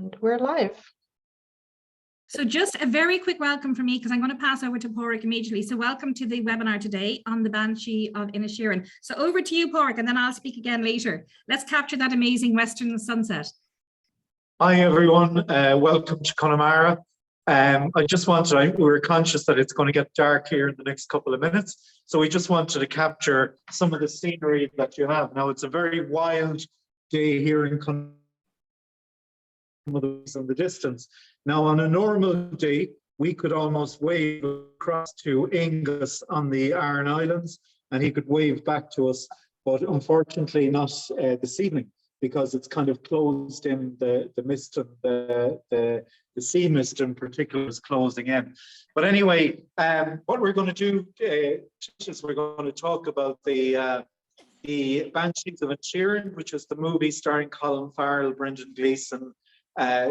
And we're live. So just a very quick welcome from me, because I'm going to pass over to Pádraig immediately. So welcome to the webinar today on the Banshees of Inisherin. So over to you, Pádraig, and then I'll speak again later. Let's capture that amazing western sunset. Hi everyone, welcome to Connemara. I just wanted, we were conscious that it's going to get dark here in the next couple of minutes, so we just wanted to capture some of the scenery that you have. Now it's a very wild day here in Connemara in the distance. Now on a normal day, we could almost wave across to Angus on the Aran Islands and he could wave back to us, but unfortunately not this evening, because it's kind of closed in, the mist and the sea mist in particular is closing in. But anyway, what we're going to do is we're going to talk about the Banshees of Inisherin, which is the movie starring Colin, Farrell, Brendan Gleeson,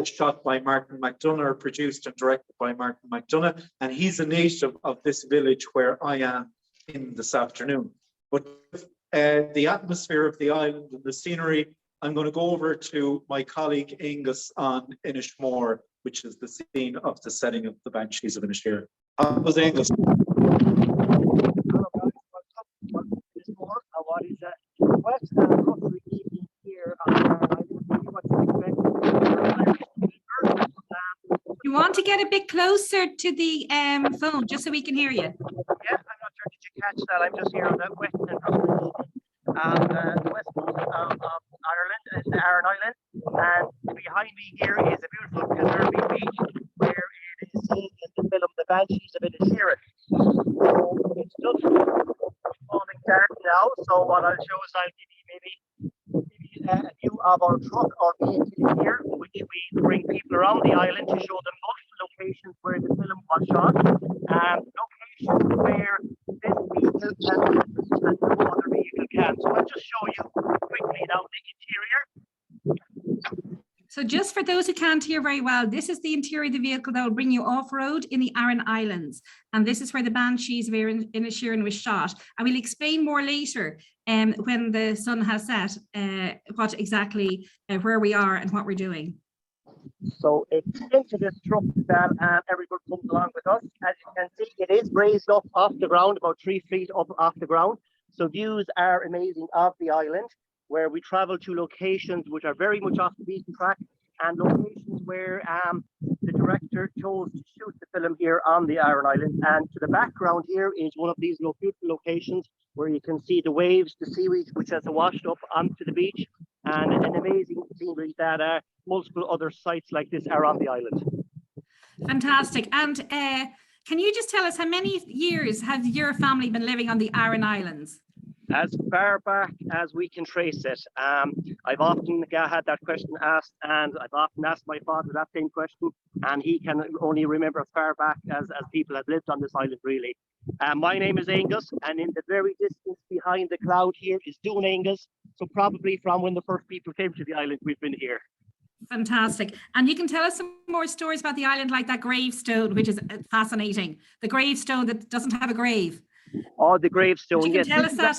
shot by Martin McDonagh, produced and directed by Martin McDonagh, and he's a native of this village where I am in this afternoon. But the atmosphere of the island and the scenery, I'm going to go over to my colleague Angus on Inishmore, which is the scene of the setting of the Banshees of Inisherin. How was Angus? What is that? West and country evening here on You want to get a bit closer to the phone, just so we can hear you. Yeah, I'm not sure, did you catch that? I'm just here on the western and the west coast of Ireland, the Aran Island, and behind me here is a beautiful preserving beach where it is seen in the film The Banshees of Inisherin. So it's just falling dark now, so what I'll show is I'll give you maybe a view of our truck or vehicle here, which we bring people around the island to show them multiple locations where the film was shot, locations where this vehicle can and no other vehicle can. So I'll just show you quickly now the interior. So just for those who can't hear very well, this is the interior of the vehicle that will bring you off-road in the Aran Islands. And this is where the Banshees of Inisherin was shot. And we'll explain more later when the sun has set, what exactly, where we are and what we're doing. So it's into this truck that everyone comes along with us. As you can see, it is raised up off the ground, about 3 feet up off the ground. So views are amazing of the island, where we travel to locations which are very much off the beaten track and locations where the director chose to shoot the film here on the Aran Island. And to the background here is one of these beautiful locations where you can see the waves, the seaweed which has washed up onto the beach, and an amazing scenery that multiple other sites like this are on the island. Fantastic. And can you just tell us how many years has your family been living on the Aran Islands? As far back as we can trace it. I've often had that question asked, and I've often asked my father that same question, and he can only remember as far back as people have lived on this island, really. My name is Angus, and in the very distance behind the cloud here is Dún Angus. So probably from when the first people came to the island, we've been here. Fantastic. And you can tell us some more stories about the island, like that gravestone, which is fascinating. The gravestone that doesn't have a grave. Oh, the gravestone. But you can tell us that.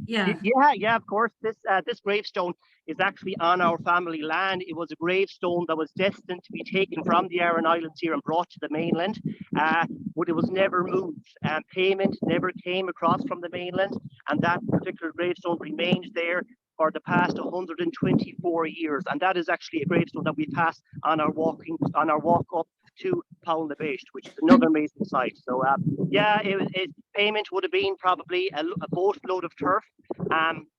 Yeah. Yeah, of course. This gravestone is actually on our family land. It was a gravestone that was destined to be taken from the Aran Islands here and brought to the mainland, but it was never moved. Payment never came across from the mainland, and that particular gravestone remained there for the past 124 years. And that is actually a gravestone that we pass on our walk up to Paul the Beast, which is another amazing site. So yeah, payment would have been probably a boatload of turf,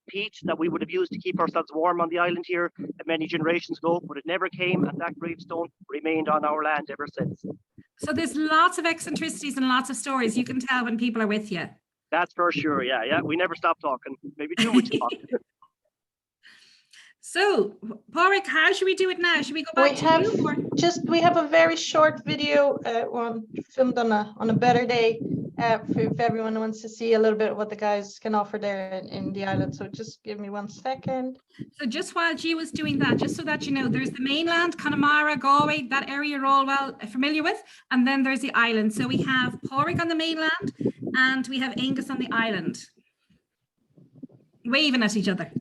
peat that we would have used to keep ourselves warm on the island here many generations ago, but it never came, and that gravestone remained on our land ever since. So there's lots of eccentricities and lots of stories you can tell when people are with you. That's for sure. Yeah, we never stop talking, maybe too much talk. So, Pádraig, how should we do it now? Should we go back We have a very short video one filmed on a better day if everyone wants to see a little bit of what the guys can offer there in the island. So just give me 1 second. So just while G was doing that, just so that you know, there's the mainland, Connemara, Galway, that area you're all well familiar with, and then there's the island. So we have Pádraig on the mainland and we have Angus on the island. Waving at each other.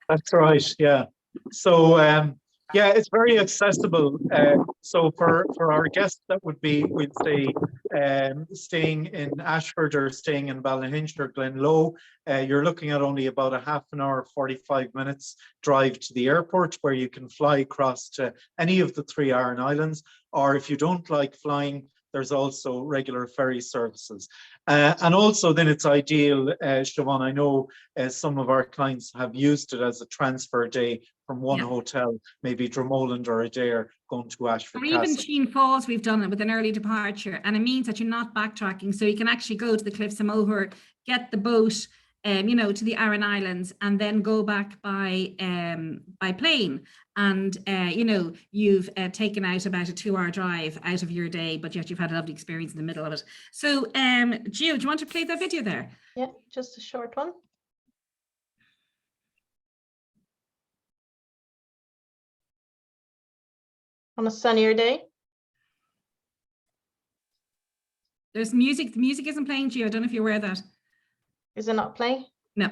That's right, yeah. So Yeah, it's very accessible. So for our guests that would be, we'd say, staying in Ashford or staying in Ballyhinch or Glenlow, you're looking at only about a half an hour, 45 minutes drive to the airport, where you can fly across to any of the 3 Aran Islands. Or if you don't like flying, there's also regular ferry services. And also then it's ideal, Siobhan, I know some of our clients have used it as a transfer day from one hotel, maybe Dromoland or Adair, going to Ashford Or Castle. even Sheen Falls, we've done it with an early departure, and it means that you're not backtracking. So you can actually go to the Cliffs of Moher, get the boat, you know, to the Aran Islands, and then go back by plane. And you know, you've taken out about a 2-hour drive out of your day, but yet you've had a lovely experience in the middle of it. So, Gio, do you want to play that video there? Yeah, just a short one. On a sunnier day. There's music. The music isn't playing, Gio. I don't know if you're aware of that. Is it not playing? No.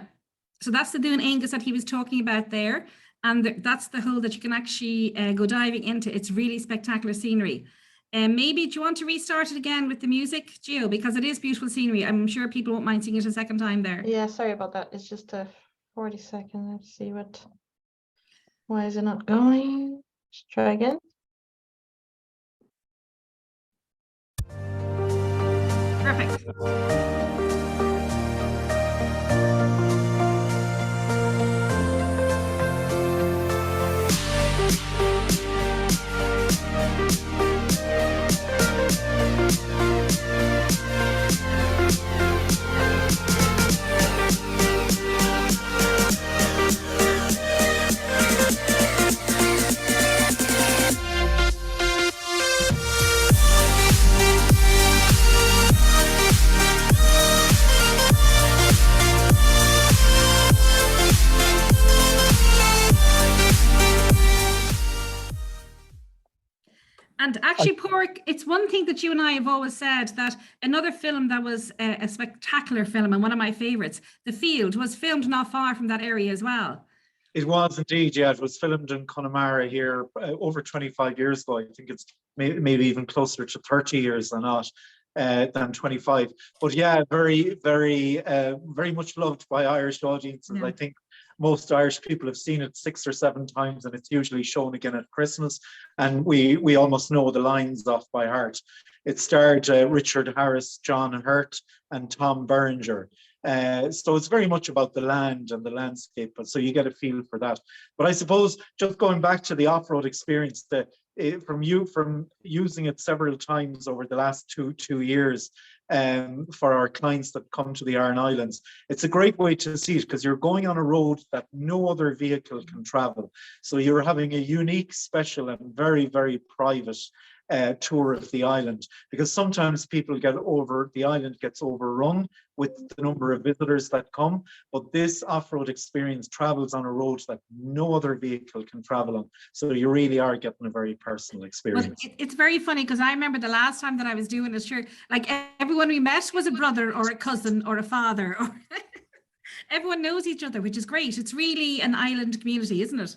So that's the Dún Aengus that he was talking about there. And that's the hole that you can actually go diving into. It's really spectacular scenery. Maybe, do you want to restart it again with the music, Gio? Because it is beautiful scenery. I'm sure people won't mind seeing it a second time there. Yeah, sorry about that. It's just a 40 second. Let's see what. Why is it not going? Let's try again. Perfect. And actually, Pork, it's one thing that you and I have always said, that another film that was a spectacular film and one of my favourites, The Field, was filmed not far from that area as well. It was indeed, yeah. It was filmed in Connemara here over 25 years ago. I think it's maybe even closer to 30 years than 25. But yeah, very, very, very much loved by Irish audiences. Yeah. I think most Irish people have seen it 6 or 7 times, and it's usually shown again at Christmas. And we almost know the lines off by heart. It starred Richard Harris, John Hurt, and Tom Berenger. So it's very much about the land and the landscape, so you get a feel for that. But I suppose just going back to the off-road experience, from using it several times over the last two years, for our clients that come to the Aran Islands, it's a great way to see it, because you're going on a road that no other vehicle can travel. So you're having a unique, special, and very, very private tour of the island, because sometimes the island gets overrun with the number of visitors that come, but this off-road experience travels on a road that no other vehicle can travel on. So you really are getting a very personal experience. Well, it's very funny, because I remember the last time that I was doing it, sure, like everyone we met was a brother or a cousin or a father, or everyone knows each other, which is great. It's really an island community, isn't it?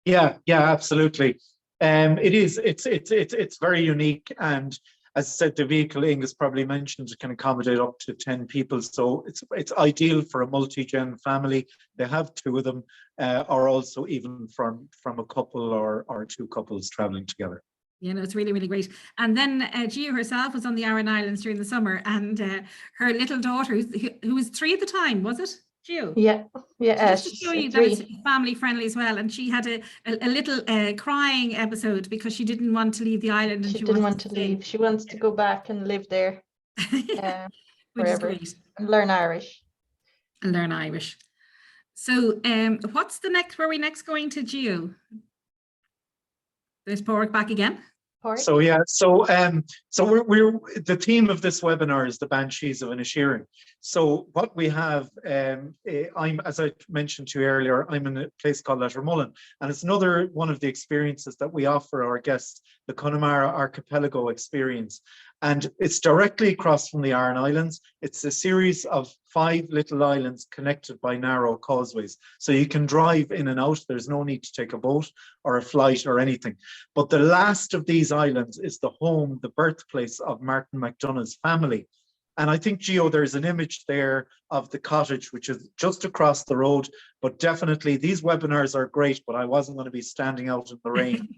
Yeah, absolutely. It is. It's very unique, and as I said, the vehicle Angus probably mentioned, it can accommodate up to 10 people. So it's ideal for a multi-gen family. They have 2 of them, or also even from a couple or 2 couples traveling together. You know, it's really, really great. And then Gio herself was on the Aran Islands during the summer, and her little daughter, who was 3 at the time, was it? Gio? Yeah. Just to show you that it's family friendly as well. And she had a little crying episode because she didn't want to leave the island. And she didn't want to leave. She wants to go back and live there forever and learn Irish. So what's the next, where are we next going to, Gio? There's Pork back again. So yeah, so we're the theme of this webinar is the Banshees of Inisherin. So what we have, as I mentioned to you earlier, I'm in a place called Lettermullen, and it's another one of the experiences that we offer our guests, the Connemara Archipelago experience. And it's directly across from the Aran Islands. It's a series of 5 little islands connected by narrow causeways. So you can drive in and out. There's no need to take a boat or a flight or anything. But the last of these islands is the home, the birthplace of Martin McDonagh's family. And I think, Gio, there's an image there of the cottage, which is just across the road. But definitely, these webinars are great, but I wasn't going to be standing out in the rain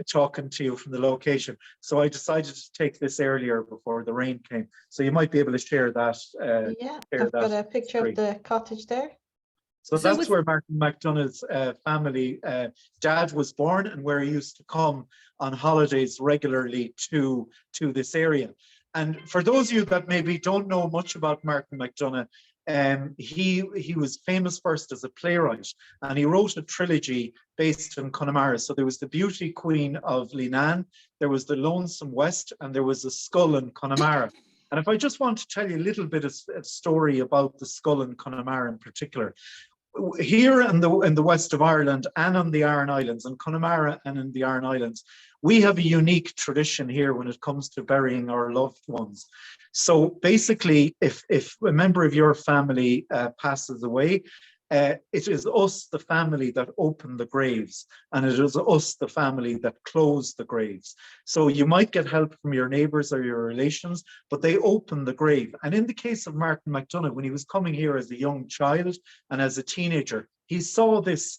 talking to you from the location. So I decided to take this earlier before the rain came. So you might be able to share that. Yeah, I've got a picture of the cottage there. So that's where Martin McDonagh's family, dad was born, and where he used to come on holidays regularly to this area. And for those of you that maybe don't know much about Martin McDonagh, he was famous first as a playwright, and he wrote a trilogy based in Connemara. So there was The Beauty Queen of Leenane, there was The Lonesome West, and there was A Skull in Connemara. And if I just want to tell you a little bit of a story about the Skull in Connemara in particular, here in the west of Ireland and on the Aran Islands, in Connemara and in the Aran Islands, we have a unique tradition here when it comes to burying our loved ones. So basically, if a member of your family passes away, it is us, the family, that open the graves, and it is us, the family, that close the graves. So you might get help from your neighbours or your relations, but they open the grave. And in the case of Martin McDonagh, when he was coming here as a young child and as a teenager, he saw this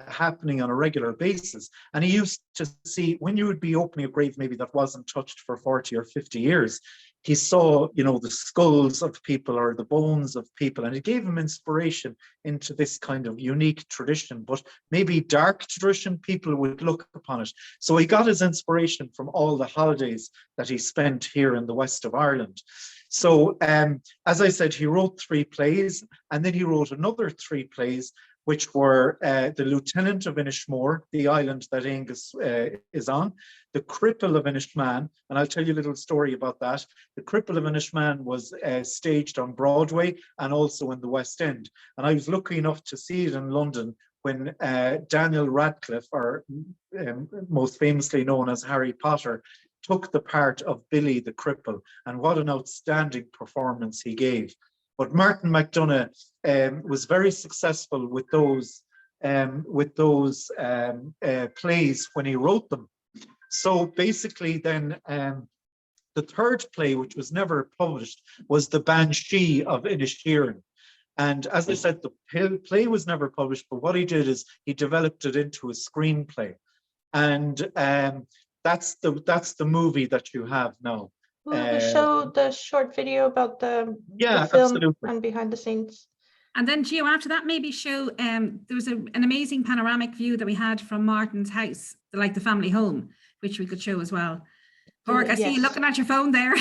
happening on a regular basis. And he used to see, when you would be opening a grave maybe that wasn't touched for 40 or 50 years, he saw, you know, the skulls of people or the bones of people, and it gave him inspiration into this kind of unique tradition, but maybe dark tradition, people would look upon it. So he got his inspiration from all the holidays that he spent here in the west of Ireland. So as I said, he wrote 3 plays, and then he wrote another 3 plays, which were The Lieutenant of Inishmore, the island that Angus is on, The Cripple of Inishmaan, and I'll tell you a little story about that. The Cripple of Inishmaan was staged on Broadway and also in the West End. And I was lucky enough to see it in London when Daniel Radcliffe, or most famously known as Harry Potter, took the part of Billy the Cripple, and what an outstanding performance he gave. But Martin McDonagh was very successful with those plays when he wrote them. So basically then the 3rd play, which was never published, was The Banshee of Inisherin. And as I said, the play was never published, but what he did is he developed it into a screenplay. And that's the movie that you have now. Will we show the short video about the film absolutely. And behind the scenes? And then, Gio, after that, maybe show, there was an amazing panoramic view that we had from Martin's house, like the family home, which we could show as well. Borg, I see you looking at your phone there.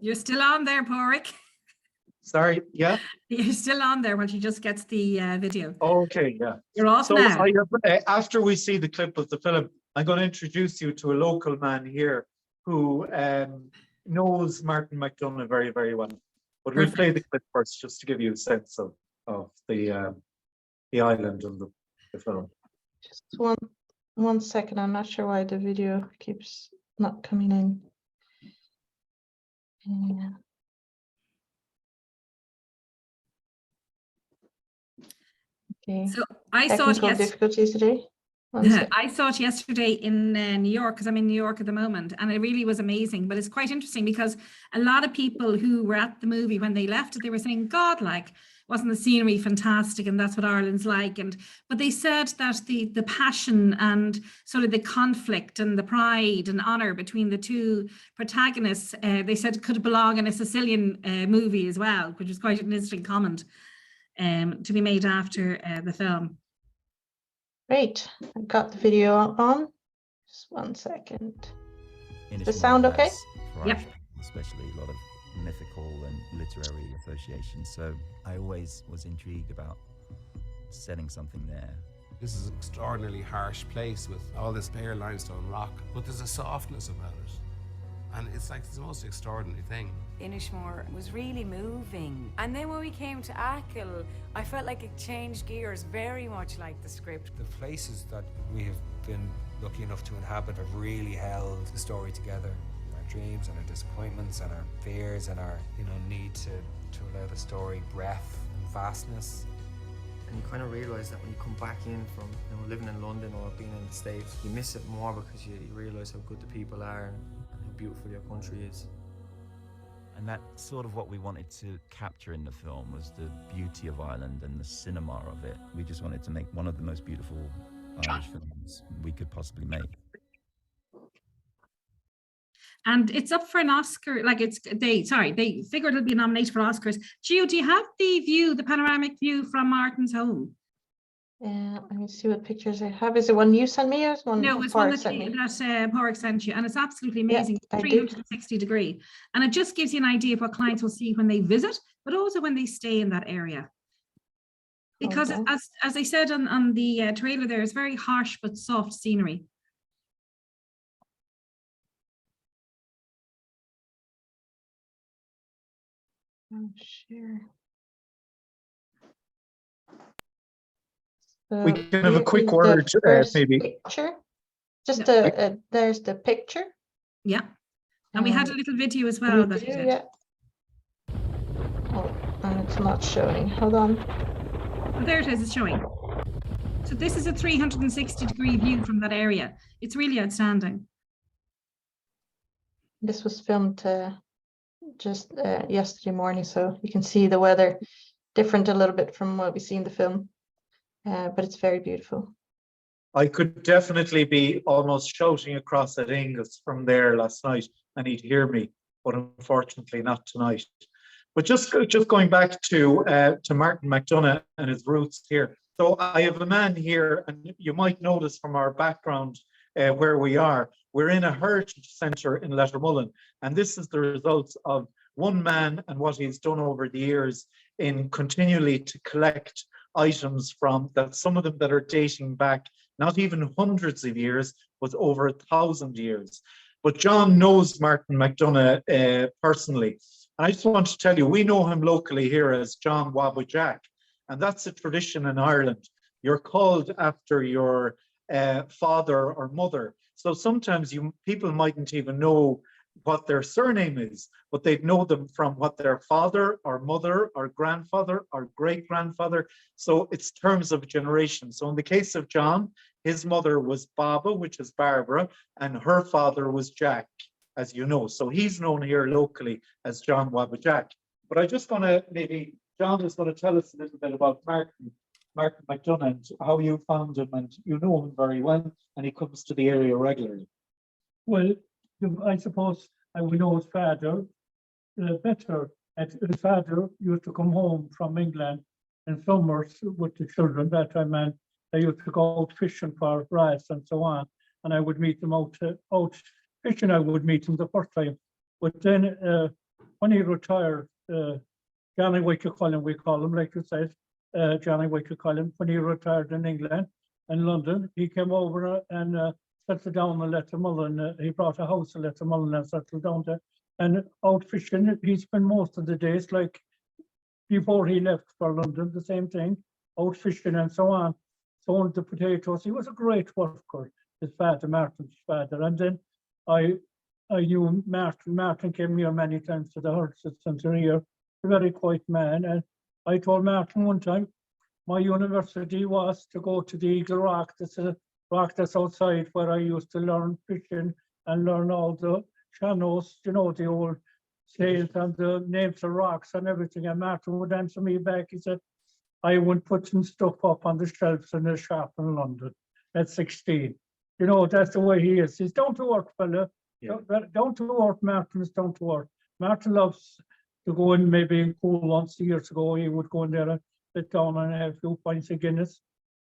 You're still on there, Porrick. Sorry, yeah? You're still on there while she just gets the video. Okay, yeah. You're off now. After we see the clip of the film, I'm going to introduce you to a local man here who knows Martin McDonagh very, very well. But we'll play the clip first, just to give you a sense of the island and the film. Just one second. I'm not sure why the video keeps not coming in. Yeah. Okay. So I saw it difficulties today. I saw it yesterday in New York, because I'm in New York at the moment, and it really was amazing. But it's quite interesting because a lot of people who were at the movie, when they left it, they were saying, God, like, wasn't the scenery fantastic, and that's what Ireland's like. But they said that the passion and sort of the conflict and the pride and honour between the 2 protagonists, they said could belong in a Sicilian movie as well, which was quite an interesting comment to be made after the film. Great, I've got the video on. Just 1 second. Is the sound okay? Yep. Especially a lot of mythical and literary associations. So I always was intrigued about setting something there. This is an extraordinarily harsh place with all this bare limestone rock, but there's a softness about it. And it's like it's the most extraordinary thing. Inishmore was really moving. And then when we came to Achill, I felt like it changed gears very much like the script. The places that we have been lucky enough to inhabit have really held the story together. Our dreams and our disappointments and our fears and our need to allow the story breadth and vastness. And you kind of realise that when you come back in from living in London or being in the States, you miss it more because you realise how good the people are and how beautiful your country is. And that's sort of what we wanted to capture in the film, was the beauty of Ireland and the cinema of it. We just wanted to make one of the most beautiful Irish films we could possibly make. And it's up for an Oscar, like they figured it'll be nominated for Oscars. Gio, do you have the panoramic view from Martin's home? Let me see what pictures I have. Is it one you sent me or is one No, it's one Pádraig sent me? that Pádraig sent you, and it's absolutely amazing. Yeah, I 360 degree. And it just gives you an idea of what clients will see when they visit, but also when they stay in that area. Because Okay. as I said on the trailer there, it's very harsh but soft scenery. Oh, sure. We can have a quick word, maybe. Picture. Just Yeah. There's the picture. Yeah. And we had a little video as well. That we did. Yeah. Oh, and it's not showing. Hold on. Oh, there it is, it's showing. So this is a 360 degree view from that area. It's really outstanding. This was filmed just yesterday morning, so you can see the weather different a little bit from what we see in the film, but it's very beautiful. I could definitely be almost shouting across at Angus from there last night and he'd hear me, but unfortunately not tonight. But just going back to Martin McDonagh and his roots here. So I have a man here, and you might notice from our background where we are, we're in a heritage centre in Lettermullen, and this is the result of one man and what he's done over the years in continually to collect items from that, some of them that are dating back not even hundreds of years, but over 1,000 years. But John knows Martin McDonagh personally. And I just want to tell you, we know him locally here as John Wabba Jack, and that's a tradition in Ireland. You're called after your father or mother. So sometimes people mightn't even know what their surname is, but they'd know them from what their father or mother or grandfather or great-grandfather. So it's terms of generation. So in the case of John, his mother was Baba, which is Barbara, and her father was Jack, as you know. So he's known here locally as John Wabba Jack. But I just want to maybe, John is going to tell us a little bit about Martin McDonagh and how you found him, and you know him very well, and he comes to the area regularly. Well, I suppose I would know his father better. His father used to come home from England in summers with the children. That time, and they used to go out fishing for wrasse and so on. And I would meet them out fishing. I would meet him the first time. But then when he retired, Johnny Wicked Colin, we call him, like you said, Johnny Wicked Colin, when he retired in England, in London, he came over and settled down in Lettermullen. He brought a house in Lettermullen and settled down there. And out fishing, he spent most of the days, like before he left for London, the same thing, out fishing and so on, sowing the potatoes. He was a great worker, his father, Martin's father. And then I knew Martin. Martin came here many times to the Heritage Centre here, a very quiet man. And I told Martin one time, my university was to go to the Eagle Rock. That's a rock that's outside where I used to learn fishing and learn all the channels, you know, the old sails and the names of rocks and everything. And Martin would answer me back. He said, I would put some stuff up on the shelves in the shop in London at 16. You know, that's the way he is. He's down to earth, fella. Yeah. Down to earth, Martin is down to earth. Martin loves to go in, maybe in Cool once years ago. He would go in there and sit down and have a few pints of Guinness.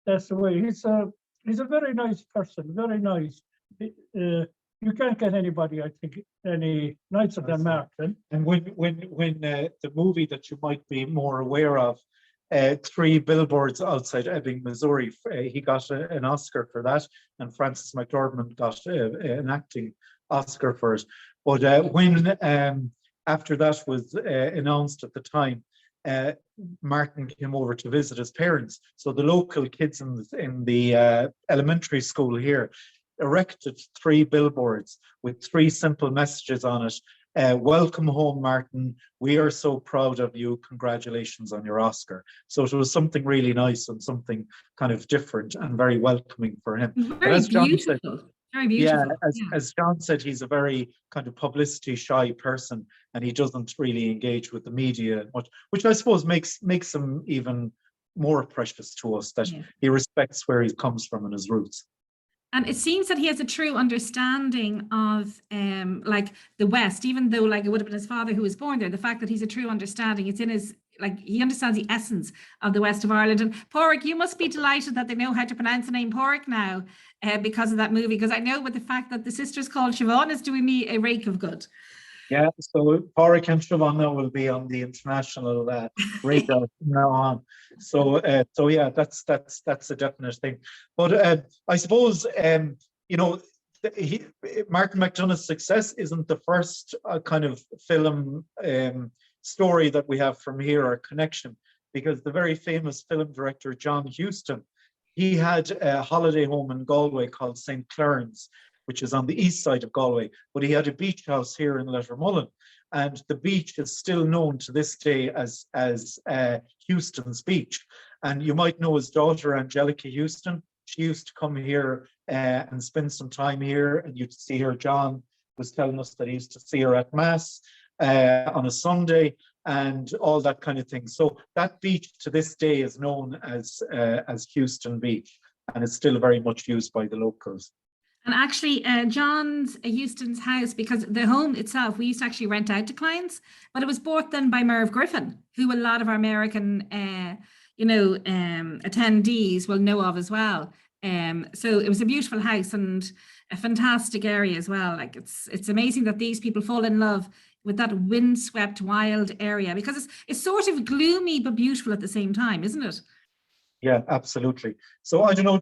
That's the way. He's a very nice person, very nice. You can't get anybody, I think, any nicer than Martin. And when the movie that you might be more aware of, 3 Billboards Outside Ebbing, Missouri, he got an Oscar for that, and Frances McDormand got an acting Oscar for it. But when after that was announced at the time, Martin came over to visit his parents. So the local kids in the elementary school here erected 3 billboards with 3 simple messages on it. Welcome home, Martin. We are so proud of you. Congratulations on your Oscar. So it was something really nice and something kind of different and very welcoming for him. Very beautiful. Very beautiful. Yeah, as John said, he's a very kind of publicity shy person, and he doesn't really engage with the media much, which I suppose makes him even more precious to us, that he respects where he comes from and his roots. And it seems that he has a true understanding of like the West, even though like it would have been his father who was born there. The fact that he's a true understanding, it's in his, like he understands the essence of the West of Ireland. And Pádraig, you must be delighted that they know how to pronounce the name Pádraig now because of that movie. Because I know with the fact that the sisters called Siobhan is doing me a rake of good. Yeah, so Pádraig and Siobhan now will be on the international radar from now on. So yeah, that's a definite thing. But I suppose you know, Martin McDonagh's success isn't the first kind of film story that we have from here, or connection, because the very famous film director John Huston, he had a holiday home in Galway called St. Claren's, which is on the east side of Galway, but he had a beach house here in Lettermullen, and the beach is still known to this day as Houston's Beach. And you might know his daughter Angelica Houston. She used to come here and spend some time here, and you'd see her. John was telling us that he used to see her at Mass on a Sunday and all that kind of thing. So that beach to this day is known as Houston Beach, and it's still very much used by the locals. And actually, John's Houston's house, because the home itself, we used to actually rent out to clients, but it was bought then by Merv Griffin, who a lot of our American, attendees will know of as well. So it was a beautiful house and a fantastic area as well. Like it's amazing that these people fall in love with that windswept, wild area, because it's sort of gloomy but beautiful at the same time, isn't it? Yeah, absolutely. So I don't know,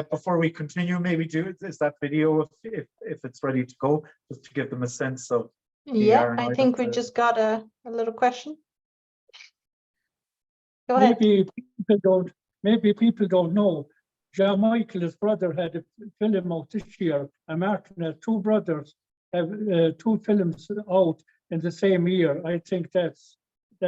before we continue, maybe is that video if it's ready to go, just to give them a sense of. Yeah, I think we just got a little question. Go ahead. Maybe people don't know. John Michael, his brother, had a film out this year, and Martin has 2 brothers have 2 films out in the same year. I think that's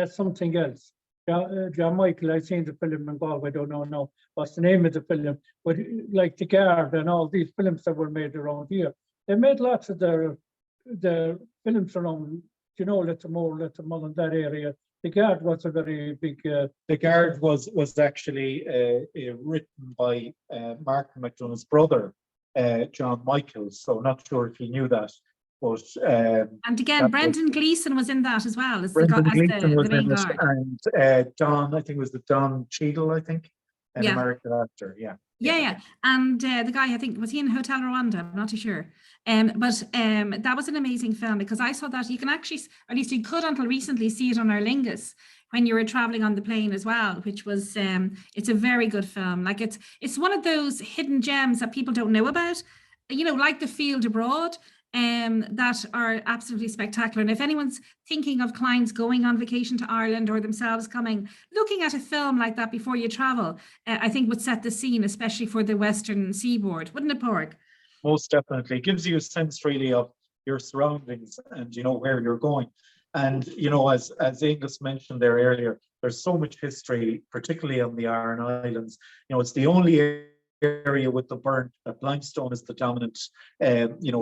something else. John Michael, I've seen the film in Galway, I don't know now what's the name of the film, but like The Guard and all these films that were made around here, they made lots of their films around, Lettermullen, that area. The Guard was a very big. The Guard was actually written by Martin McDonagh's brother, John Michael. So not sure if you knew that. But, and again, Brendan Gleeson was in that as well. As Brendan the Gleeson was main in guard. it, and Don, I think it was the Don Cheadle, an American actor, Yeah. And the guy, I think, was he in Hotel Rwanda? I'm not too sure. But that was an amazing film, because I saw that you can actually, or at least you could until recently, see it on Aer Lingus when you were traveling on the plane as well, which was, it's a very good film. Like it's one of those hidden gems that people don't know about, like The Field Abroad. That are absolutely spectacular. And if anyone's thinking of clients going on vacation to Ireland or themselves coming, looking at a film like that before you travel, I think would set the scene, especially for the Western seaboard, wouldn't it, Pádraig? Most definitely. It gives you a sense really of your surroundings and where you're going. And as Angus mentioned there earlier, there's so much history, particularly on the Aran Islands. It's the only area with the burnt limestone is the dominant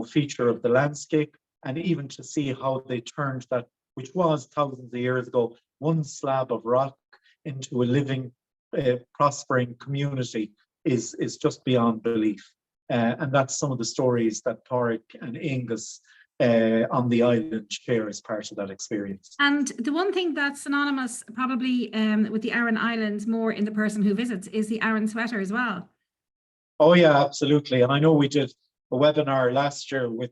feature of the landscape. And even to see how they turned that, which was thousands of years ago, one slab of rock into a living prospering community is just beyond belief. And that's some of the stories that Pádraig and Angus on the island share as part of that experience. And the one thing that's synonymous probably with the Aran Islands more in the person who visits is the Aran sweater as well. Oh yeah, absolutely. And I know we did a webinar last year with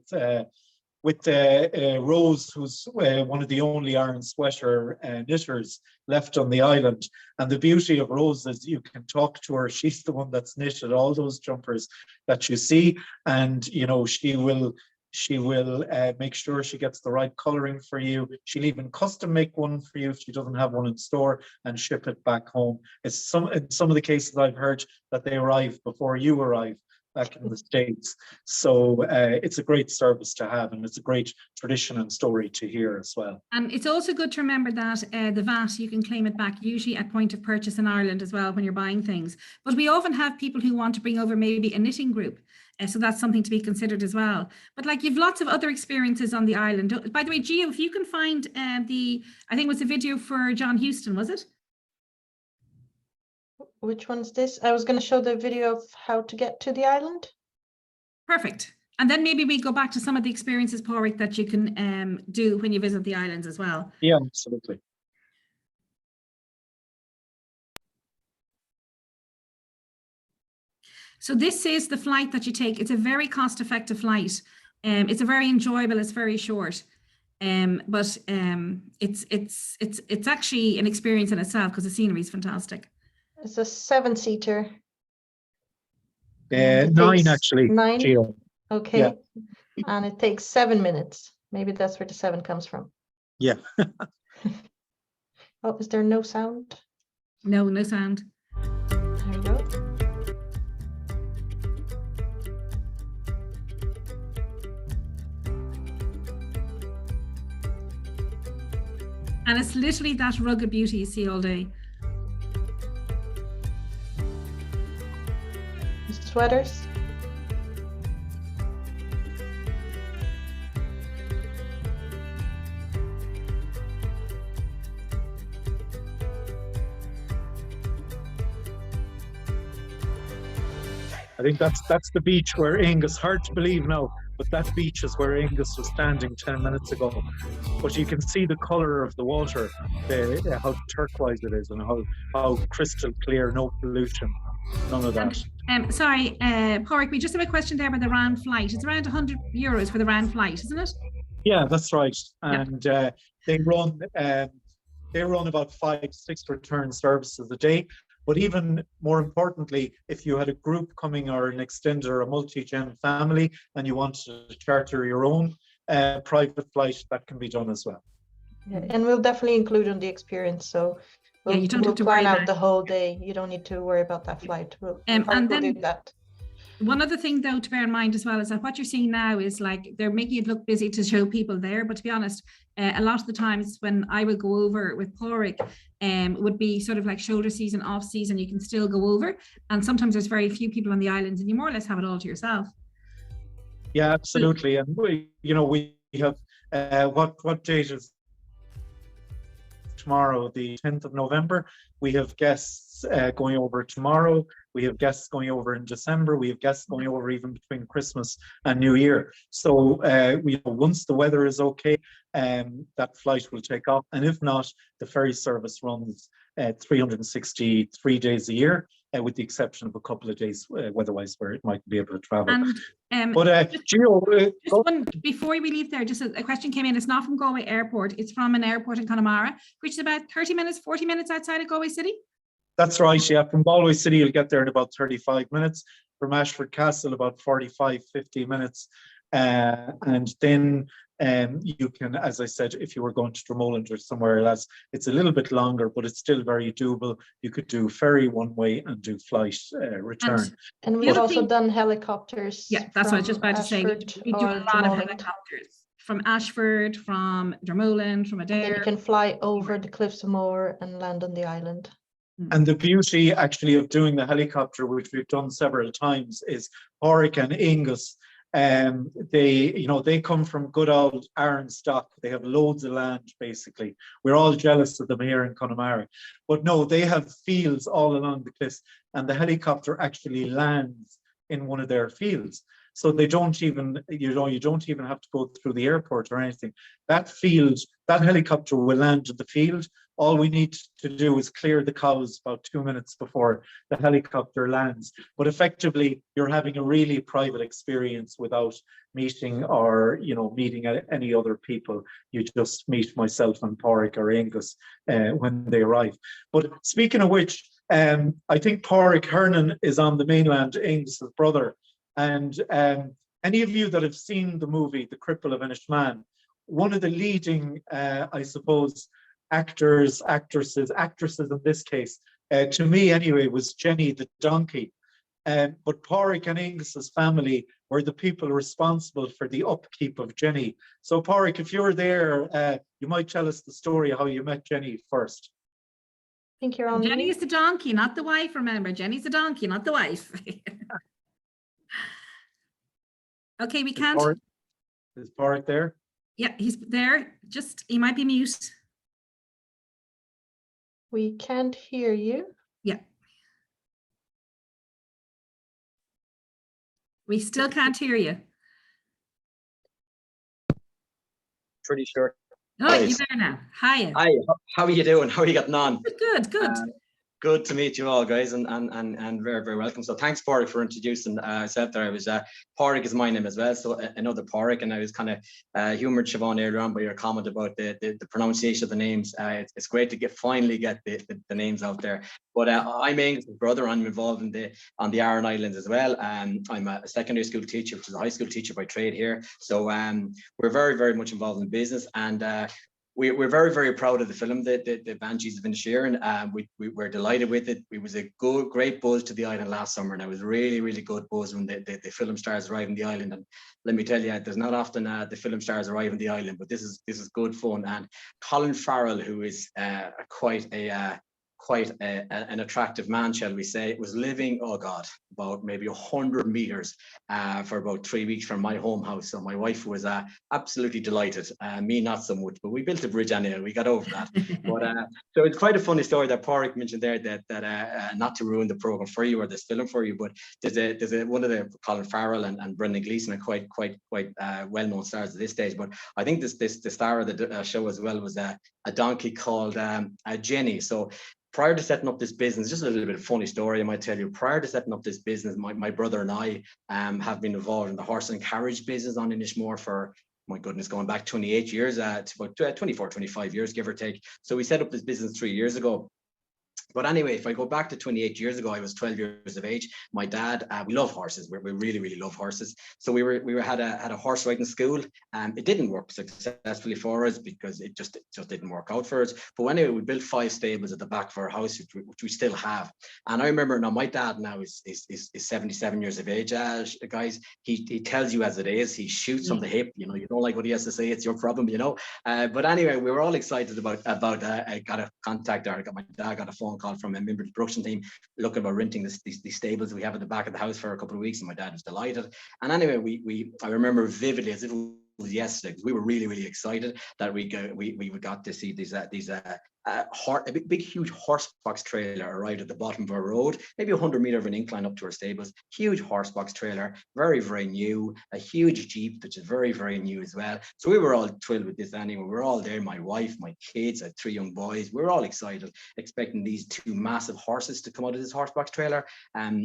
Rose, who's one of the only Aran sweater knitters left on the island. And the beauty of Rose is you can talk to her. She's the one that's knitted all those jumpers that you see, and she will She will make sure she gets the right colouring for you. She'll even custom make one for you if she doesn't have one in store and ship it back home. In some of the cases I've heard that they arrive before you arrive back in the States. So it's a great service to have, and it's a great tradition and story to hear as well. And it's also good to remember that the VAT, you can claim it back usually at point of purchase in Ireland as well when you're buying things. But we often have people who want to bring over maybe a knitting group. So that's something to be considered as well. But like, you've lots of other experiences on the island. By the way, Gio, if you can find I think it was a video for John Huston, was it? Which one's this? I was going to show the video of how to get to the island. Perfect. And then maybe we go back to some of the experiences, Pádraig, that you can do when you visit the islands as well. Yeah, absolutely. So this is the flight that you take. It's a very cost-effective flight. It's a very enjoyable. It's very short, but it's actually an experience in itself because the scenery is fantastic. It's a 7-seater. 9 actually. 9. Gio. Okay. Yeah. And it takes 7 minutes. Maybe that's where the 7 comes from. Yeah. Oh, is there no sound? No, no sound. There we go. And it's literally that rugged beauty you see all day. Sweaters. I think that's the beach where Angus, hard to believe now, but that beach is where Angus was standing 10 minutes ago. But you can see the colour of the water, how turquoise it is, and how crystal clear, no pollution, none of that. Sorry, Pádraig, we just have a question there about the round flight. It's around €100 for the round flight, isn't it? Yeah, that's right. And they run about 5 to 6 return services a day. But even more importantly, if you had a group coming or an extended or a multi-gen family and you want to charter your own private flight, that can be done as well. Yeah, and we'll definitely include on the experience. So we'll, you don't we'll have to plan worry out about the whole day. You don't need to worry about that flight. And we'll then do that. One other thing, though, to bear in mind as well is that what you're seeing now is like they're making it look busy to show people there. But to be honest, a lot of the times when I would go over with Pádraig, would be sort of like shoulder season, off season. You can still go over, and sometimes there's very few people on the islands, and you more or less have it all to yourself. Yeah, absolutely. And we have what date is tomorrow? The 10th of November. We have guests going over tomorrow. We have guests going over in December. We have guests going over even between Christmas and New Year. So once the weather is okay, that flight will take off. And if not, the ferry service runs 363 days a year, with the exception of a couple of days weather-wise where it might be able to travel. And, Gio, one, before we leave there, just a question came in. It's not from Galway Airport. It's from an airport in Connemara, which is about 30 minutes, 40 minutes outside of Galway City. That's right, yeah. From Galway City, you'll get there in about 35 minutes. From Ashford Castle, about 45, 50 minutes. And then you can, as I said, if you were going to Dromoland or somewhere else, it's a little bit longer, but it's still very doable. You could do ferry one way and do flight return. And we've also done helicopters. Yeah, that's what I was just about to say. We do a lot of Dromoland. helicopters from Ashford, from Dromoland, from Then you Adair. can fly over the Cliffs of Moher and land on the island. And the beauty actually of doing the helicopter, which we've done several times, is Pádraig and Angus. They come from good old Aran stock. They have loads of land, basically. We're all jealous of them here in Connemara. But no, they have fields all along the cliffs, and the helicopter actually lands in one of their fields. So they don't even, you don't even have to go through the airport or anything. That helicopter will land in the field. All we need to do is clear the cows about 2 minutes before the helicopter lands. But effectively, you're having a really private experience without meeting any other people. You just meet myself and Pádraig or Angus when they arrive. But speaking of which, I think Pádraig Hernan is on the mainland, Angus's brother. And any of you that have seen the movie, The Cripple of Inisherin, one of the leading, I suppose, actors in this case, to me anyway, was Jenny the donkey. But Pádraig and Angus's family were the people responsible for the upkeep of Jenny. So Pádraig, if you're there, you might tell us the story of how you met Jenny first. I think you're on Jenny mute. is the donkey, not the wife, remember. Jenny's the donkey, not the wife. Okay, we can't. Is Pádraig there? Yeah, he's there. Just, he might be mute. We can't hear you. Yeah. We still can't hear you. Pretty sure. Oh, you're there now. Hiya. Hi, how are you doing? How are you getting on? Good, good. Good to meet you all, guys, and very, very welcome. So thanks, Pádraig, for introducing yourself there. I was Pádraig is my name as well, so another Pádraig, and I was kind of humoured Siobhan earlier on by your comment about the pronunciation of the names. It's great to finally get the names out there. But I'm Angus's brother. I'm involved on the Aran Islands as well. I'm a secondary school teacher, which is a high school teacher by trade here. So we're very, very much involved in business, and we're very, very proud of the film, the Banshees of Inisherin. We're delighted with it. It was a great buzz to the island last summer, and it was really, really good buzz when the film stars arrive in the island. And let me tell you, there's not often the film stars arrive in the island, but this is good fun. And Colin Farrell, who is quite an attractive man, shall we say, was living, oh God, about maybe 100 meters for about 3 weeks from my home house. So my wife was absolutely delighted. Me, not so much, but we built a bridge anyway. We got over that. But so it's quite a funny story that Pádraig mentioned there, that not to ruin the program for you or this film for you, but there's one of the Colin Farrell and Brendan Gleeson are quite well-known stars at this stage. But I think the star of the show as well was a donkey called Jenny. So prior to setting up this business, just a little bit of funny story I might tell you. Prior to setting up this business, my brother and I have been involved in the horse and carriage business on Inishmore for, my goodness, going back 28 years, to about 24, 25 years, give or take. So we set up this business 3 years ago. But anyway, if I go back to 28 years ago, I was 12 years of age. My dad, we love horses. We really, really love horses. So we had a horse riding school. It didn't work successfully for us because it just didn't work out for us. But anyway, we built 5 stables at the back of our house, which we still have. And I remember now, my dad now is 77 years of age, guys. He tells you as it is. He shoots from the hip. You know, you don't like what he has to say, it's your problem, you know. But anyway, we were all excited about I got a contact, or my dad got a phone call from a member of the production team looking about renting these stables we have at the back of the house for a couple of weeks, and my dad was delighted. And anyway, I remember vividly as if it was yesterday, because we were really, really excited that we got to see these a big huge horse box trailer arrived at the bottom of our road, maybe 100 meter of an incline up to our stables. Huge horse box trailer, very, very new. A huge Jeep, which is very, very new as well. So we were all thrilled with this anyway. We were all there, my wife, my kids, I had 3 young boys. We were all excited, expecting these 2 massive horses to come out of this horse box trailer.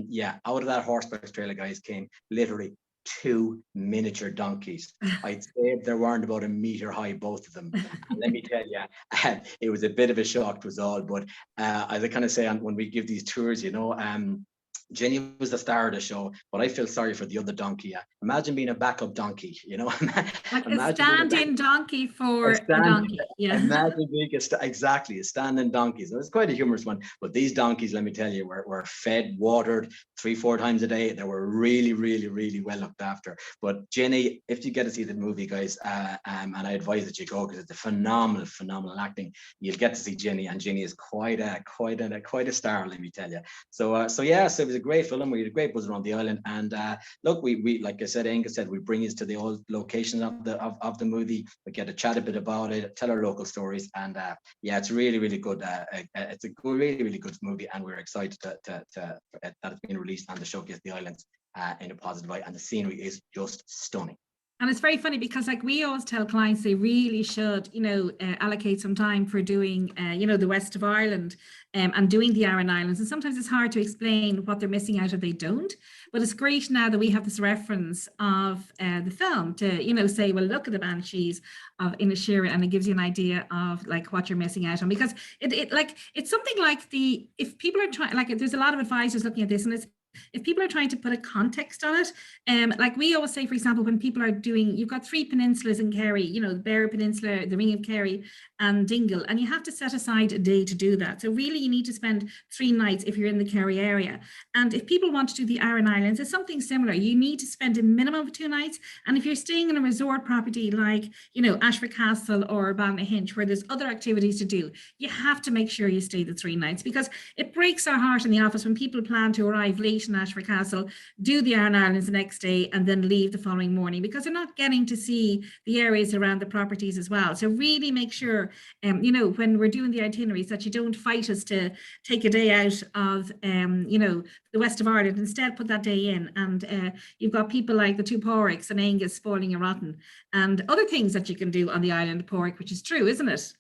Yeah, out of that horse box trailer, guys, came literally 2 miniature donkeys. I'd say there weren't about 1 meter high, both of them. And let me tell you, it was a bit of a shock, was all. But as I kind of say when we give these tours, you know, Jenny was the star of the show, but I feel sorry for the other donkey. Imagine being a backup donkey, you know. Like a stand-in donkey for a donkey. Yeah. Imagine being exactly a stand-in donkey. So it's quite a humorous one. But these donkeys, let me tell you, were fed, watered 3-4 times a day. They were really, really, really well looked after. But Jenny, if you get to see the movie, guys, and I advise that you go, because it's a phenomenal acting. You'll get to see Jenny, and Jenny is quite a star, let me tell you. So yeah, so it was a great film. We had a great buzz around the island, and look, we like I said, Angus said, we bring you to the old locations of the movie. We get to chat a bit about it, tell our local stories, and yeah, it's really, really good. It's a really, really good movie, and we're excited that it's been released and to showcase the islands in a positive way. And the scenery is just stunning. And it's very funny because, like, we always tell clients they really should, you know, allocate some time for doing, you know, the west of Ireland and doing the Aran Islands. And sometimes it's hard to explain what they're missing out if they don't. But it's great now that we have this reference of the film to, you know, say, well, look at the Banshees of Inisherin, and it gives you an idea of like what you're missing out on. Because it's something like if people are trying, like, there's a lot of advisors looking at this, and it's if people are trying to put a context on it, like we always say, for example, when people are doing, you've got 3 peninsulas in Kerry, you know, the Beara Peninsula, the Ring of Kerry and Dingle, and you have to set aside a day to do that. So really you need to spend 3 nights if you're in the Kerry area. And if people want to do the Aran Islands, it's something similar. You need to spend a minimum of 2 nights. And if you're staying in a resort property like, you know, Ashford Castle or Ballynahinch, where there's other activities to do, you have to make sure you stay the 3 nights, because it breaks our heart in the office when people plan to arrive late in Ashford Castle, do the Aran Islands the next day and then leave the following morning, because they're not getting to see the areas around the properties as well. So really make sure, you know, when we're doing the itineraries, that you don't fight us to take a day out of, you know, the west of Ireland. Instead, put that day in, and you've got people like the 2 Porricks and Angus spoiling your rotten, and other things that you can do on the island of Porrick, which is true, isn't it?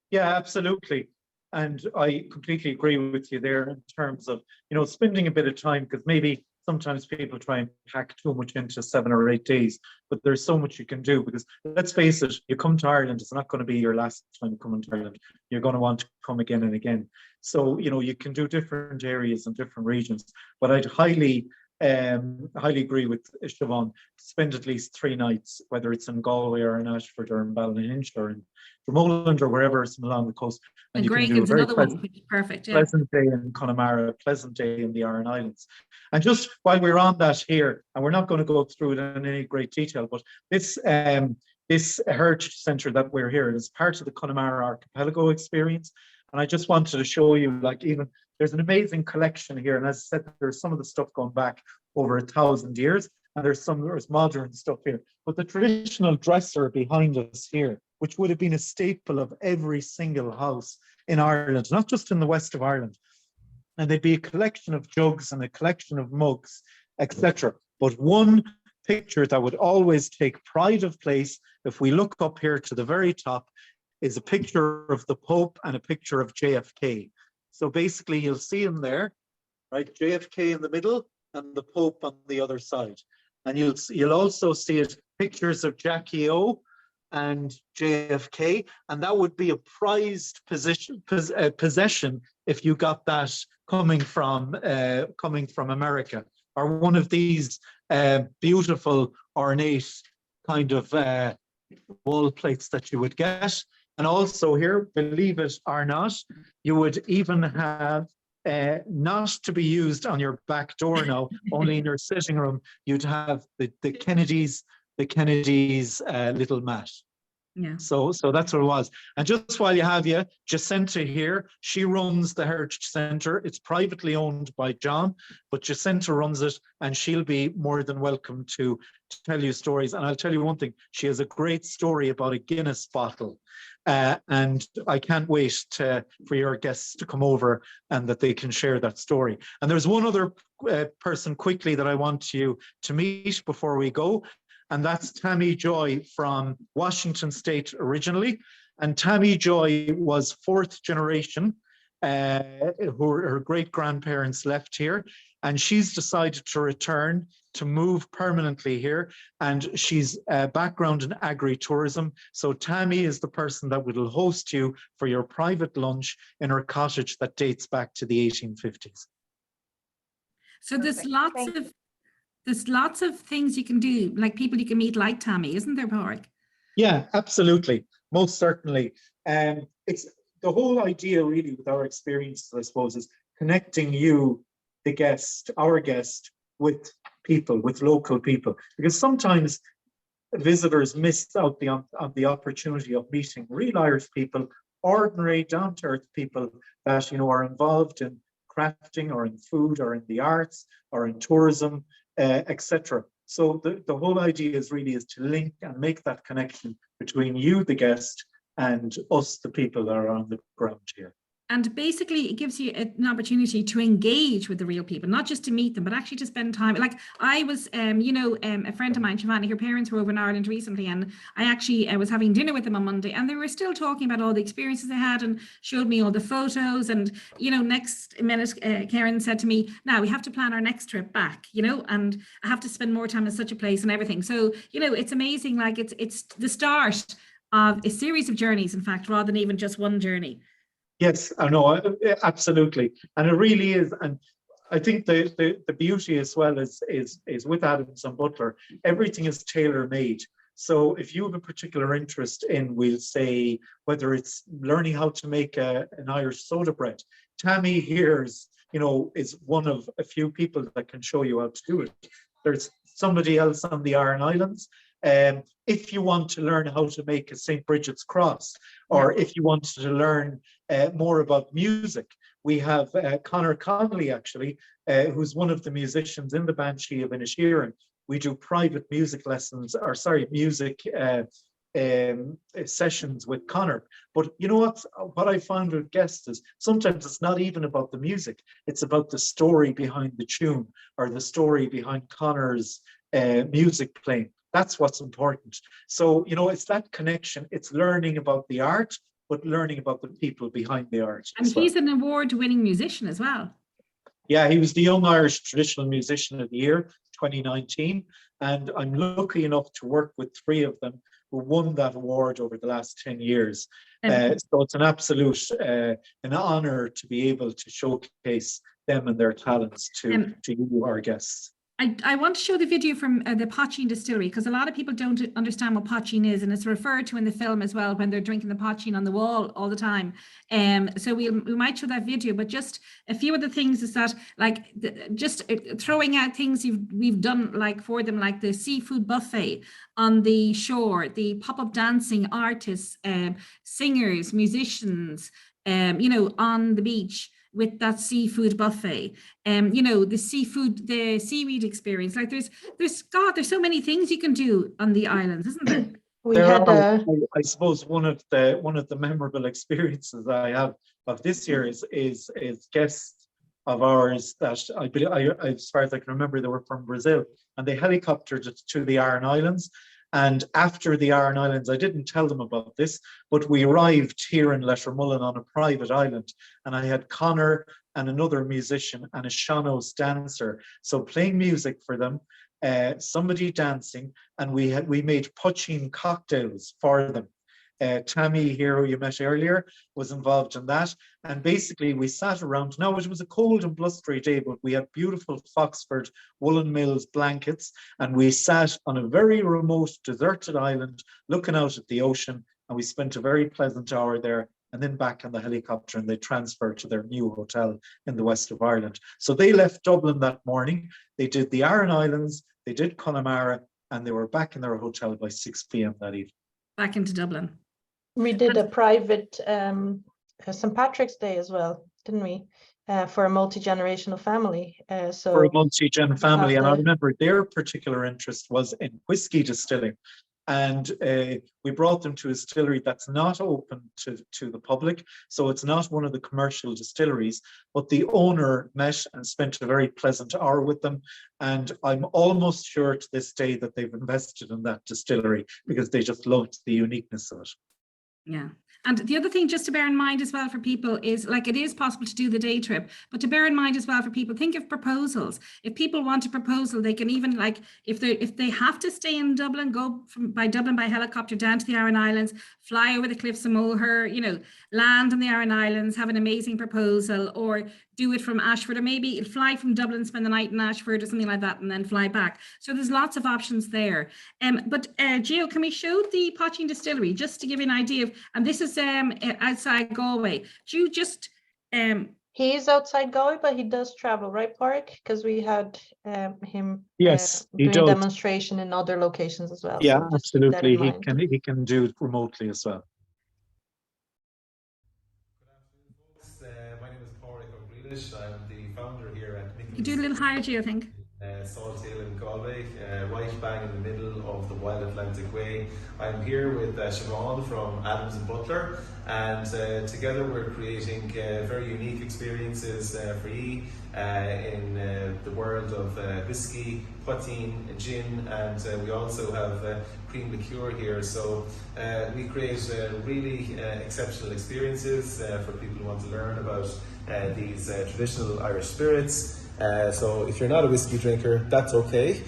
Yeah, absolutely. And I completely agree with you there in terms of, you know, spending a bit of time, because maybe sometimes people try and pack too much into 7 or 8 days, but there's so much you can do, because let's face it, you come to Ireland, it's not going to be your last time coming to Ireland. You're going to want to come again and again. So, you know, you can do different areas and different regions, but I'd highly agree with Siobhan, spend at least 3 nights, whether it's in Galway or in Ashford or in Ballynahinch or in Dromoland or wherever it's along the coast. And you can do a Gregan's very another one, which is perfect. Yeah. pleasant day in Connemara, a pleasant day in the Aran Islands. And just while we're on that here, and we're not going to go through it in any great detail, but this heritage centre that we're here is part of the Connemara Archipelago experience. And I just wanted to show you, like, even there's an amazing collection here. And as I said, there's some of the stuff going back over 1,000 years, and there's modern stuff here. But the traditional dresser behind us here, which would have been a staple of every single house in Ireland, not just in the west of Ireland. And there'd be a collection of jugs and a collection of mugs, etc. But one picture that would always take pride of place, if we look up here to the very top, is a picture of the Pope and a picture of JFK. So basically you'll see him there, right? JFK in the middle and the Pope on the other side. And you'll also see it, pictures of Jackie O and JFK, and that would be a prized possession if you got that coming from America, or one of these beautiful ornate kind of wall plates that you would get. And also here, believe it or not, you would even have not to be used on your back door now, only in your sitting room, you'd have the Kennedy's little mat. Yeah. So that's what it was. And just while you have Jacinta here, she runs the Heritage Centre. It's privately owned by John, but Jacinta runs it, and she'll be more than welcome to tell you stories. And I'll tell you one thing, she has a great story about a Guinness bottle. And I can't wait for your guests to come over and that they can share that story. And there's one other person quickly that I want you to meet before we go. And that's Tammy Joy from Washington State originally. And Tammy Joy was 4th generation, her great-grandparents left here. And she's decided to return, to move permanently here. And she's background in agri-tourism. So Tammy is the person that will host you for your private lunch in her cottage that dates back to the 1850s. So there's lots of things you can do, like people you can meet like Tammy, isn't there, Porrick? Yeah, absolutely. Most certainly. It's the whole idea really with our experiences, I suppose, is connecting you, the guest, our guest, with people, with local people. Because sometimes visitors miss out on the opportunity of meeting real Irish people, ordinary, down-to-earth people that, you know, are involved in crafting or in food or in the arts or in tourism, etc. So the whole idea is to link and make that connection between you, the guest, and us, the people that are on the ground here. And basically it gives you an opportunity to engage with the real people, not just to meet them, but actually to spend time. Like I was, a friend of mine, Shivani, her parents were over in Ireland recently, and I actually was having dinner with them on Monday, and they were still talking about all the experiences they had and showed me all the photos. And, you know, next minute, Karen said to me, now we have to plan our next trip back, you know, and I have to spend more time in such a place and everything. So, you know, it's amazing. Like it's the start of a series of journeys, in fact, rather than even just one journey. Yes, I know, absolutely. And it really is. And I think the beauty as well is with Adams and Butler, everything is tailor-made. So if you have a particular interest in, we'll say, whether it's learning how to make an Irish soda bread, Tammy here is one of a few people that can show you how to do it. There's somebody else on the Aran Islands. If you want to learn how to make a St. Bridget's cross, or if you want to learn more about music, we have Conor Connolly, actually, who's one of the musicians in the Banshees of Inisherin. We do private music lessons, or sorry, music sessions with Conor. But you know what I found with guests is sometimes it's not even about the music, it's about the story behind the tune, or the story behind Conor's music playing. That's what's important. So, it's that connection. It's learning about the art, but learning about the people behind the art. And he's an award-winning musician as well. Yeah, he was the Young Irish Traditional Musician of the Year, 2019. And I'm lucky enough to work with 3 of them who won that award over the last 10 years. So it's an absolute an honor to be able to showcase them and their talents to you, our guests. I want to show the video from the poaching distillery, because a lot of people don't understand what poaching is, and it's referred to in the film as well when they're drinking the poaching on the wall all the time. So we might show that video, but just a few of the things is that, like, just throwing out things we've done, like, for them, like the seafood buffet on the shore, the pop-up dancing artists, singers, musicians, on the beach with that seafood buffet, the seaweed experience. Like there's so many things you can do on the islands, isn't there? I suppose one of the memorable experiences I have of this year is guests of ours that I as far as I can remember, they were from Brazil, and they helicoptered to the Aran Islands. And after the Aran Islands, I didn't tell them about this, but we arrived here in Lettermullen on a private island, and I had Conor and another musician and a Seanos dancer. So playing music for them, somebody dancing, and we made poaching cocktails for them. Tammy here, who you met earlier, was involved in that. And basically we sat around. Now, it was a cold and blustery day, but we had beautiful Foxford Woolen Mills blankets, and we sat on a very remote, deserted island looking out at the ocean, and we spent a very pleasant hour there, and then back on the helicopter, and they transferred to their new hotel in the west of Ireland. So they left Dublin that morning. They did the Aran Islands, they did Connemara, and they were back in their hotel by 6 p.m. that evening. Back into Dublin. We did a private St. Patrick's Day as well, didn't we? For a multi-generational family. For a multi-gen family, and I remember their particular interest was in whiskey distilling. And we brought them to a distillery that's not open to the public, so it's not one of the commercial distilleries, but the owner met and spent a very pleasant hour with them. And I'm almost sure to this day that they've invested in that distillery because they just loved the uniqueness of it. Yeah. And the other thing just to bear in mind as well for people is, like, it is possible to do the day trip, but to bear in mind as well for people, think of proposals. If people want a proposal, they can even, like, if they have to stay in Dublin, go by Dublin by helicopter down to the Aran Islands, fly over the cliffs of Moher, land on the Aran Islands, have an amazing proposal, or do it from Ashford, or maybe fly from Dublin, spend the night in Ashford or something like that, and then fly back. So there's lots of options there. But Gio, can we show the poaching distillery just to give you an idea of, and this is outside Galway. Do you just He is outside Galway, but he does travel, right, Pádraig? Because we had him doing a demonstration in other locations as well. Yeah, so absolutely. He can do it remotely as well. My name is Pádraig. I'm the founder here at Mickey's. You do a little higher, Gio, I think. Salt Hill in Galway, right bang in the middle of the Wild Atlantic Way. I'm here with Siobhan from Adams Butler, and together we're creating very unique experiences for you in the world of whiskey, poutine, gin, and we also have cream liqueur here. So we create really exceptional experiences for people who want to learn about these traditional Irish spirits. So if you're not a whiskey drinker, that's okay.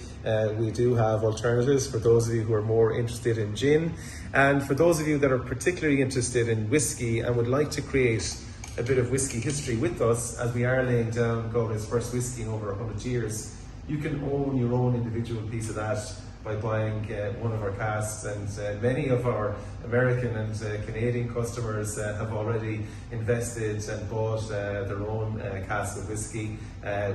We do have alternatives for those of you who are more interested in gin. And for those of you that are particularly interested in whiskey and would like to create a bit of whiskey history with us, as we are laying down Galway's first whiskey in over 100 years. You can own your own individual piece of that by buying one of our casks, and many of our American and Canadian customers have already invested and bought their own cask of whiskey,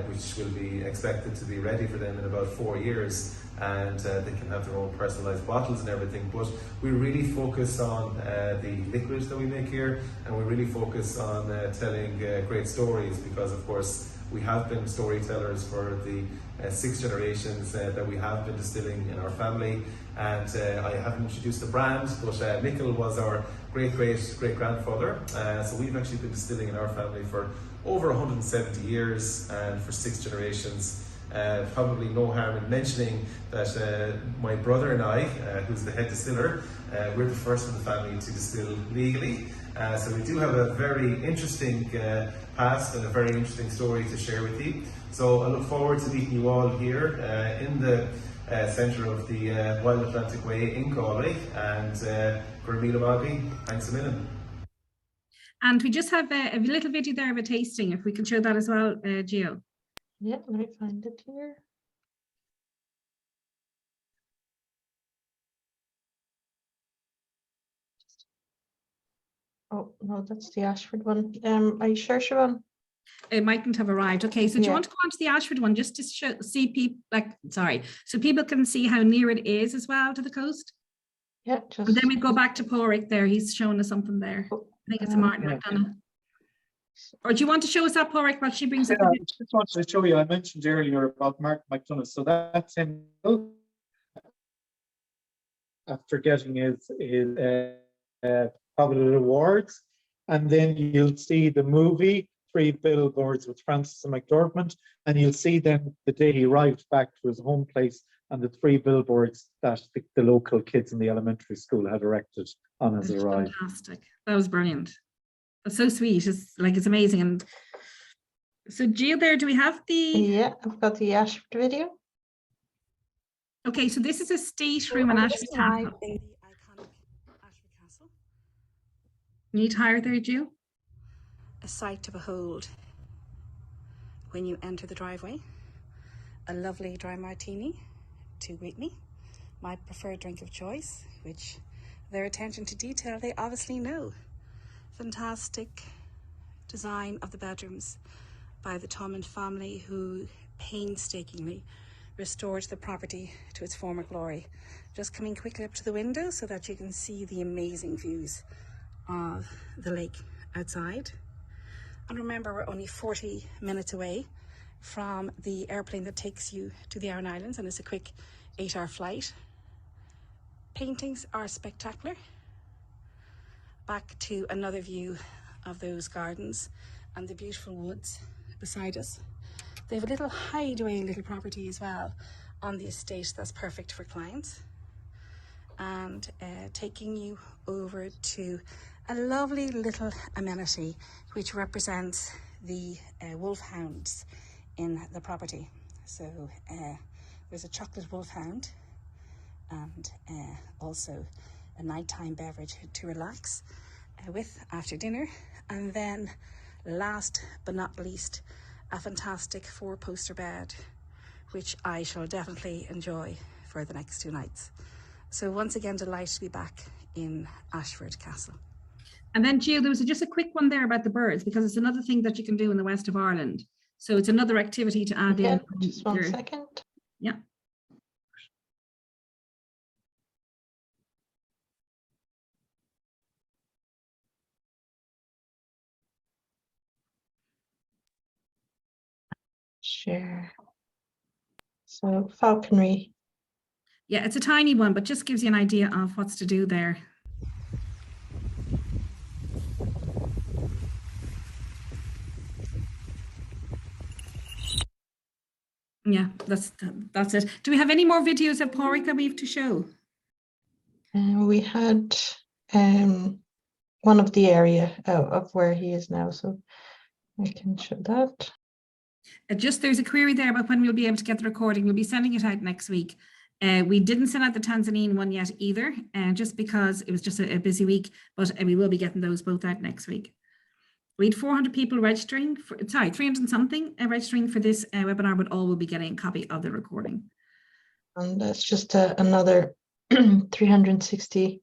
which will be expected to be ready for them in about 4 years, and they can have their own personalised bottles and everything. But we really focus on the liquids that we make here, and we really focus on telling great stories, because of course we have been storytellers for the 6 generations that we have been distilling in our family. And I haven't introduced the brand, but Michael was our great-great-great-grandfather. So we've actually been distilling in our family for over 170 years and for 6 generations. Probably no harm in mentioning that my brother and I, who's the head distiller, we're the first in the family to distill legally. So we do have a very interesting past and a very interesting story to share with you. So I look forward to meeting you all here in the centre of the Wild Atlantic Way in Galway. And Gurmila Maggie, thanks a million. And we just have a little video there of a tasting, if we can show that as well, Gio. Yeah, let me find it here. Oh, no, that's the Ashford one. Are you sure, Siobhan? It mightn't have arrived. Okay, so do you Yeah. want to go on to the Ashford one just to see people, so people can see how near it is as well to the coast? Yeah, just. And then we go back to Porrick there. He's showing us something there. I think it's a Martin McDonagh. Or do you want to show us that, Porrick, while she brings up I the just wanted to show you, I mentioned earlier about Martin McDonagh. So that's him after getting his Public Awards. And then you'll see the movie, 3 Billboards with Francis and McDormand, and you'll see then the day he arrived back to his home place and the 3 billboards that the local kids in the elementary school had erected on his arrival. Fantastic. That was brilliant. That's so sweet. It's amazing. And so Gio there, do we have the... Yeah, I've got the Ashford video. Okay, so this is a stateroom in Ashford Castle. In the iconic Ashford Castle. Need higher there, Gio? A sight to behold when you enter the driveway. A lovely dry martini to greet me. My preferred drink of choice, which their attention to detail, they obviously know. Fantastic design of the bedrooms by the Thomond family, who painstakingly restored the property to its former glory. Just coming quickly up to the window so that you can see the amazing views of the lake outside. And remember, we're only 40 minutes away from the airplane that takes you to the Aran Islands, and it's a quick 8-hour flight. Paintings are spectacular. Back to another view of those gardens and the beautiful woods beside us. They have a little hideaway little property as well on the estate that's perfect for clients. And taking you over to a lovely little amenity which represents the wolfhounds in the property. So there's a chocolate wolfhound and also a nighttime beverage to relax with after dinner. And then last but not least, a fantastic 4-poster bed, which I shall definitely enjoy for the next 2 nights. So once again, delighted to be back in Ashford Castle. And then Gio, there was just a quick one there about the birds, because it's another thing that you can do in the west of Ireland. So it's another activity to add in. Just one second. Yeah. Share. So falconry. Yeah, it's a tiny one, but just gives you an idea of what's to do there. Yeah, that's it. Do we have any more videos of Porrick that we have to show? We had one of the area of where he is now, so I can show that. Just there's a query there about when we'll be able to get the recording. We'll be sending it out next week. We didn't send out the Tanzanian one yet either, just because it was just a busy week, but we will be getting those both out next week. We had 400 people registering, 300 and something registering for this webinar, but all will be getting a copy of the recording. And that's just another 360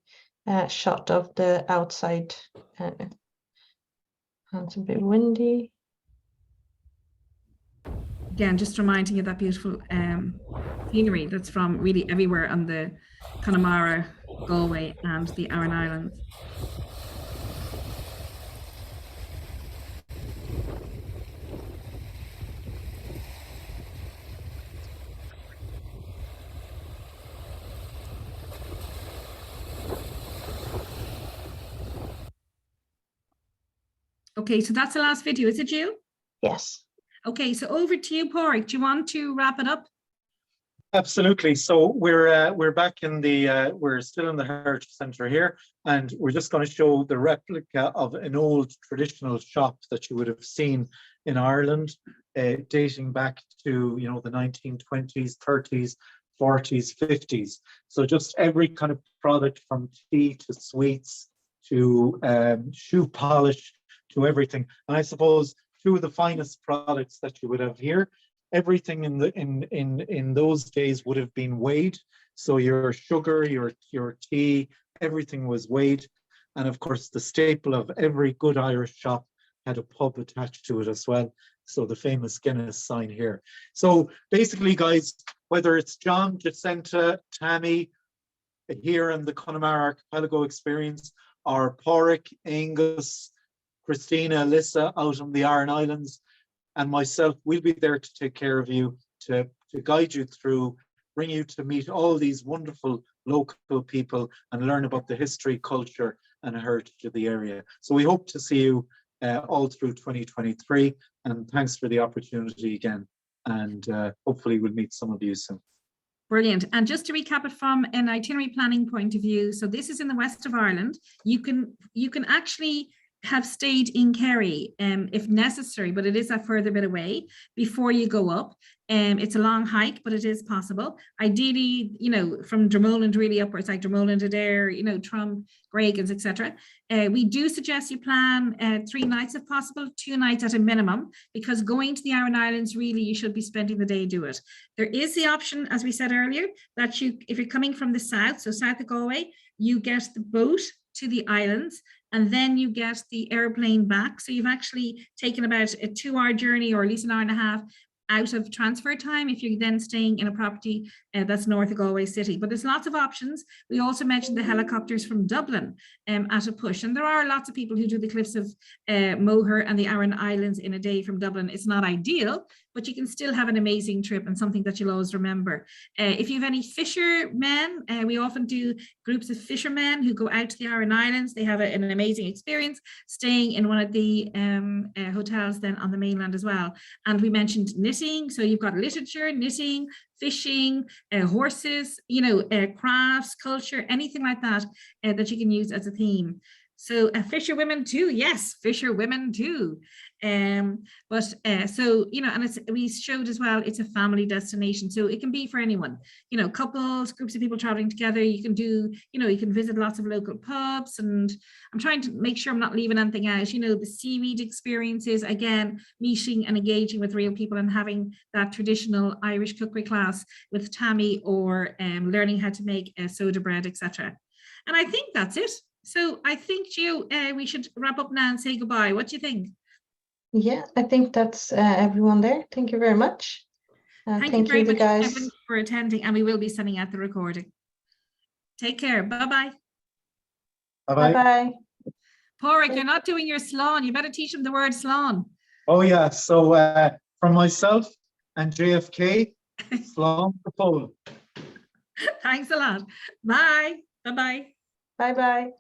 shot of the outside. And it's a bit windy. Again, just reminding you of that beautiful scenery that's from really everywhere on the Connemara, Galway and the Aran Islands. Okay, so that's the last video, is it you? Yes. Okay, so over to you, Pádraig. Do you want to wrap it up? Absolutely. So we're back in the we're still in the Heritage Centre here, and we're just going to show the replica of an old traditional shop that you would have seen in Ireland, dating back to the 1920s, 30s, 40s, 50s. So just every kind of product from tea to sweets to shoe polish to everything. And I suppose two of the finest products that you would have here. Everything in those days would have been weighed. So your sugar, your tea, everything was weighed. And of course, the staple of every good Irish shop had a pub attached to it as well. So the famous Guinness sign here. So basically, guys, whether it's John, Jacinta, Tammy here in the Connemara Archipelago experience, or Pádraig, Angus, Christina, Alyssa out on the Aran Islands, and myself, we'll be there to take care of you, to guide you through, bring you to meet all these wonderful local people and learn about the history, culture and heritage of the area. So we hope to see you all through 2023, and thanks for the opportunity again. And hopefully we'll meet some of you soon. Brilliant. And just to recap it from an itinerary planning point of view, so this is in the west of Ireland. You can actually have stayed in Kerry if necessary, but it is a further bit away before you go up. It's a long hike, but it is possible. Ideally, from Dromoland really upwards, like Dromoland, Adair, Trum, Greagans, etc. We do suggest you plan 3 nights if possible, 2 nights at a minimum, because going to the Aran Islands, really, you should be spending the day do it. There is the option, as we said earlier, that if you're coming from the south, so south of Galway, you get the boat to the islands, and then you get the airplane back. So you've actually taken about a 2-hour journey, or at least an hour and a half, out of transfer time if you're then staying in a property that's north of Galway City. But there's lots of options. We also mentioned the helicopters from Dublin at a push, and there are lots of people who do the cliffs of Moher and the Aran Islands in a day from Dublin. It's not ideal, but you can still have an amazing trip and something that you'll always remember. If you have any fishermen, we often do groups of fishermen who go out to the Aran Islands. They have an amazing experience staying in one of the hotels then on the mainland as well. And we mentioned knitting, so you've got literature, knitting, fishing, horses, crafts, culture, anything like that that you can use as a theme. So fisherwomen too, yes, fisherwomen too. And we showed as well, it's a family destination, so it can be for anyone, couples, groups of people traveling together. You can do, you can visit lots of local pubs, and I'm trying to make sure I'm not leaving anything out. The seaweed experiences, again, meeting and engaging with real people and having that traditional Irish cookery class with Tammy, or learning how to make soda bread, etc. And I think that's it. So I think, Gio, we should wrap up now and say goodbye. What do you think? Yeah, I think that's everyone there. Thank you very much. Thank you very much, guys, everyone, for attending, and we will be sending out the recording. Take care. Bye-bye. Bye-bye. Bye-bye. Pádraig, you're not doing your slán. You better teach them the word slán. Oh yeah, so from myself and JFK, slán for Poland. Thanks a lot. Bye. Bye-bye. Bye-bye.